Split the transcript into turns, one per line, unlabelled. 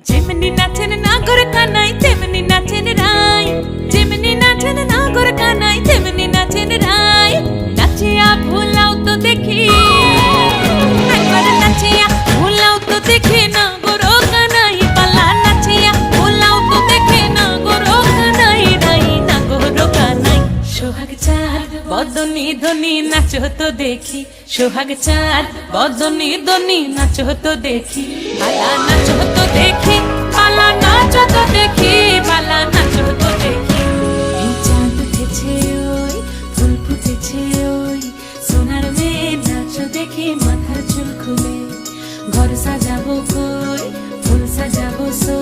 যেমনি নাচেন নাগর কানাই তেমনি নাচেন রাই, যেমনি নাচেন নাগর কানাই তেমনি নাচেন রাই। নাচিয়া ভুলাও তো দেখি, একবার নাচিয়া ভুলাও তো দেখি নাগর কানাই পালা। নাচিয়া ভুলাও তো দেখি নাগর কানাই রাই, নাগর কানাই। সোহাগ চাঁদ বদনি ধনি নাচো তো দেখি, সোহাগ চাঁদ বদনি ধনি নাচো তো দেখি। পালা নাচো তো দেখি, পালা নাচো তো দেখি, পালা নাচো তো দেখি। এই চাঁদ উঠেছে ওই, ফুল ফুটেছে ওই, সোনার মেয়ে নাচো দেখি মাথার চুল খুলে। ঘর সাজাবো কই, ফুল সাজাবো সই।